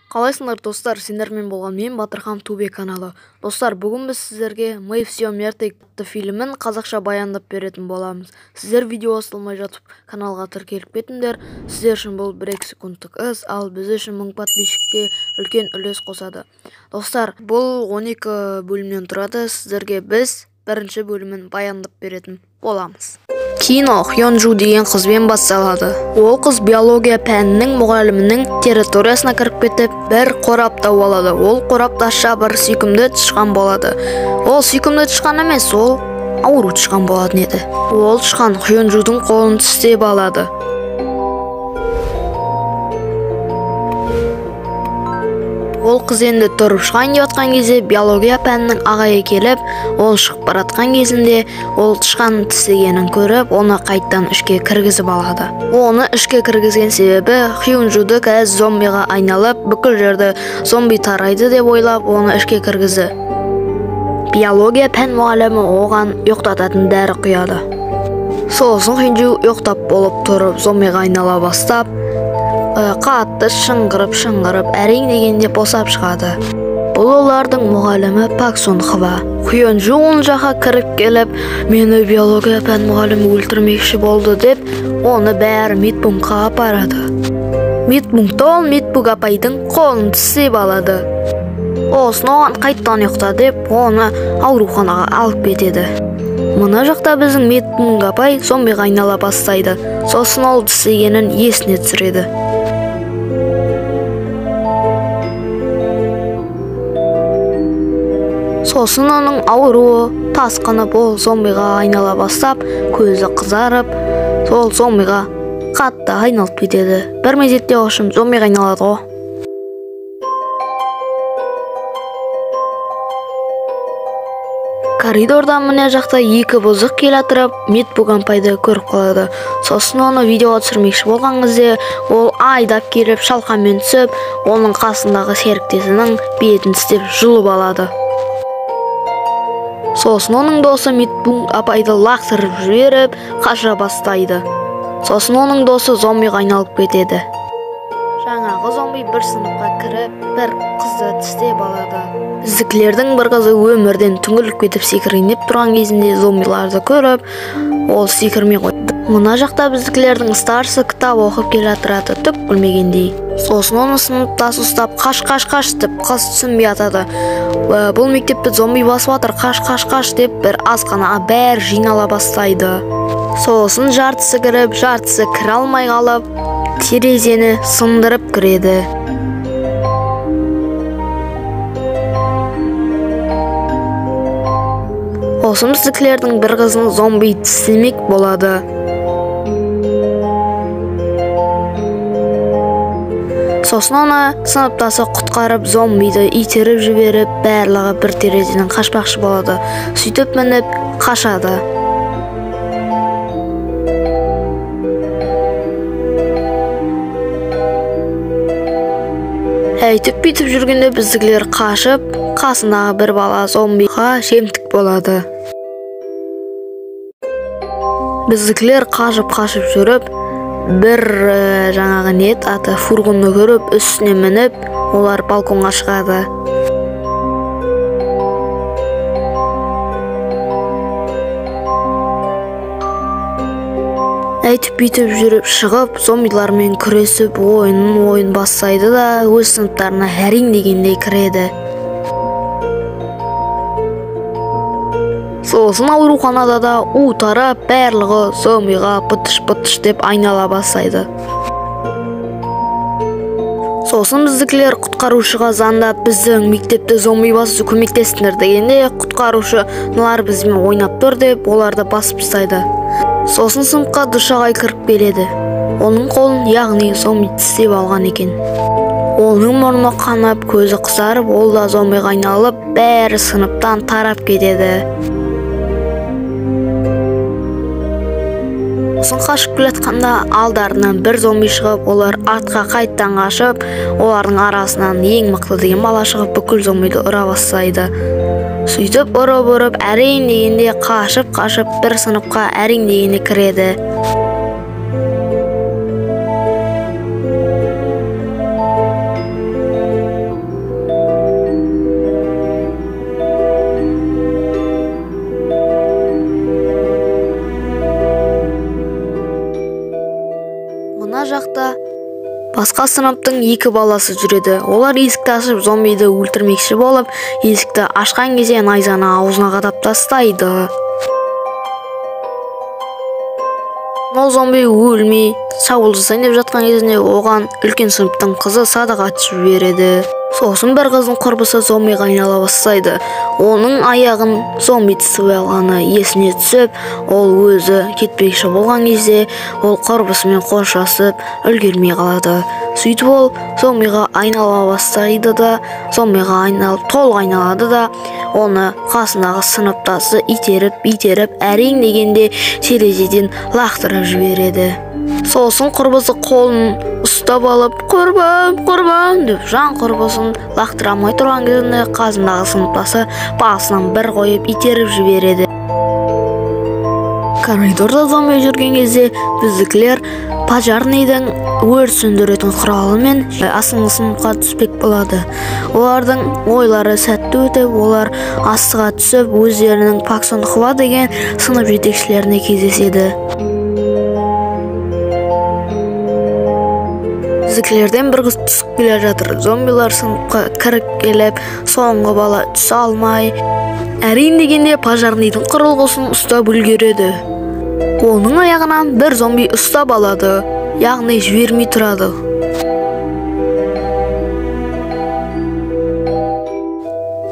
Қалайсыңдар достар, сендермен болған мен Батырхан Тубе каналы. Достар, бүгін біз сіздерге «Мы все мертвы» атты фильмін қазақша баяндап беретін боламыз. Сіздер видео астылмай жатып каналға тіркеліп кетіңдер. Сіздер үшін бұл 1-2 секундтық іс, ал біз үшін 1000 подписчикке үлкен үлес қосады. Достар, бұл 12 бөлімнен тұрады. Сіздерге біз бірінші бөлімін баяндап беретін боламыз. Кино Хёнджу деген қызбен басталады. Ол қыз биология пәнінің мұғалімінің территориясына кіріп кетіп, бір қорап тауып алады. Ол қорапта бір сүйкімді тышқан болады. Ол сүйкімді тышқан емес, ол ауру тышқан болатын еді. Ол тышқан Хёнджудың қолын тістеп алады. Ол қыз енді тұрып шығайын деп жатқан кезде биология пәнінің ағайы келіп, ол шығып баратқан кезінде ол тышқанның тістегенін көріп, оны қайттан ішке кіргізіп алады. Оны ішке кіргізген себебі Хёнджуды қазір зомбиға айналып, бүкіл жерді зомби тарайды деп ойлап, оны ішке кіргізді. Биология пән мұғалімі оған ұйықтататын дәрі құяды. Сосын Хёнджу ұйықтап болып тұрып, зомбиға айнала бастап, қатты шыңғырып әрең дегенде босап шығады. Бұл олардың мұғалімі Пак Сон Хва. Хёнджу он жаққа кіріп келіп, мені биология пән мұғалімі өлтірмекші болды деп, оны бәрі медпунктқа апарады. Медпунктта ол медпунк апайдың қолын тістеп алады. Осын оған қайттан ұйықта деп, оны ауруханаға алып кетеді. Мына жақта біздің медпунк апай зомбиға айнала бастайды. Сосын ол тістегенін есіне түсіреді. Сосын оның ауруы тасқынып, ол зомбиға айнала бастап, көзі қызарып, сол зомбиға қатты айналып кетеді. Бір мезетте оғышым зомбиға айналады ғой. Коридорда мына жақта екі бұзық келе тұрып, медпунк апайды көріп қалады. Сосын оны видеоға түсірмекші болған кезде, ол айдап келіп шалқамен түсіп, оның қасындағы серіктесінің бетін тістеп жұлып алады. Сосын оның досы медпунк апайды лақтырып жіберіп, қаша бастайды. Сосын оның досы зомбиға айналып кетеді. Жаңағы зомби бір сыныпқа кіріп, бір қызды тістеп алады. Біздікілердің бір қызы өмірден түңіліп кетіп секірінеп тұрған кезінде зомбиларды көріп, ол секірмей қойды. Мына жақта біздікілердің старсы кітап оқып келе жатырады, түк білмегендей. Сосын оны сыныптасы ұстап, қаш деп қыз түсінбей атады. Бұл мектепті зомби басып жатыр, қаш деп бір асханаға бәрі жинала бастайды. Сосын жартысы кіріп, жартысы кіре алмай қалып, терезені сындырып кіреді. Сосын біздікілердің бір қызын зомби тістемек болады. Сосын оны сыныптасы құтқарып, зомбиді итеріп жіберіп, барлығы бір терезеден қашпақшы болады. Сөйтіп мініп қашады. Әйтіп бүйтіп жүргенде біздікілер қашып, қасындағы бір бала зомбиға жемтік болады. Біздікілер қашып жүріп, бір жаңағы нет аты фургонны көріп, үстіне мініп, олар балконға шығады. Әйтіп бүйтіп жүріп шығып, зомбилармен күресіп, ойын бастайды да, өз сыныптарына әрең дегендей кіреді. Сосын ауруханада да тарап, барлығы зомбиға пытыш деп айнала бастайды. Сосын біздікілер құтқарушыға звондап, біздің мектепті зомби басуға көмектесіңдер дегенде, құтқарушылар бізбен ойнап тұр деп, оларды басып тастайды. Сосын сыныпқа душағай кіріп келеді. Оның қолын, яғни зомби тістеп алған екен. Оның мұрны қанап, көзі қызарып, ол да зомбиға айналып, бәрі сыныптан тарап кетеді. Сосын қашып келатқанда алдарынан бір зомби шығып, олар артқа қайттан қашып, олардың арасынан ең мықты деген бала шығып, бүкіл зомбиді ұра бастайды. Сөйтіп ұрып, әрең дегенде қашып, бір сыныпқа әрең дегенде кіреді. басқа сыныптың 2 баласы жүреді. Олар есікті ашып зомбиді өлтірмекші болып, есікті ашқан кезде найзаны аузына қадап тастайды. Ол зомби өлмей шабуыл жасайын деп жатқан кезінде оған үлкен сыныптың қызы садаға түсіп жібереді. Сосын бір қыздың құрбысы зомбиға айнала бастайды. Оның аяғын зомби тісіп алғаны есіне түсіп, ол өзі кетпекші болған кезде ол құрбысымен қоштасып үлгермей қалады. Сөйтіп ол зомбиға айнала бастайды да, зомбиға толық айналады да, оны қасындағы сыныптасы итеріп әрең дегенде терезеден лақтырып жібереді. Сосын құрбысы қолын ұстап алып, құрбым деп жан құрбысын лақтыра алмай тұрған кезінде қасындағы сыныптасы басынан бір қойып итеріп жібереді. Коридорда зомби жүрген кезде біздікілер пожарныйдың өрт сөндіретін құралымен астыңғы сыныпқа түспек болады. Олардың ойлары сәтті өтіп, олар астыға түсіп, өздерінің Пак Сон Хва деген сынып жетекшілеріне кездеседі. Біздікілерден бір қыз түсіп келе жатыр. Зомбилар сыныпқа кіріп келіп, соңғы бала түсе алмай, әрең дегенде пожарныйдың құрылғысын ұстап үлгереді. Оның аяғынан бір зомби ұстап алады, яғни жібермей тұрады.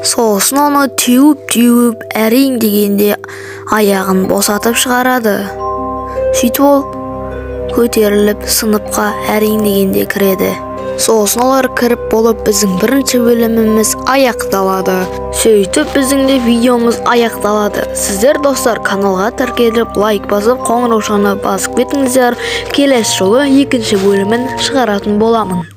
Сосын оны теуіп әрең дегенде аяғын босатып шығарады. Сөйтіп ол көтеріліп сыныпқа әрең дегенде кіреді. Сосын олар кіріп болып біздің бірінші бөліміміз аяқталады. Сөйтіп біздің де видеомыз аяқталады. Сіздер достар каналға тіркеліп, лайк басып, қоңыраушаны басып кетіңіздер. Келесі жолы екінші бөлімін шығаратын боламын.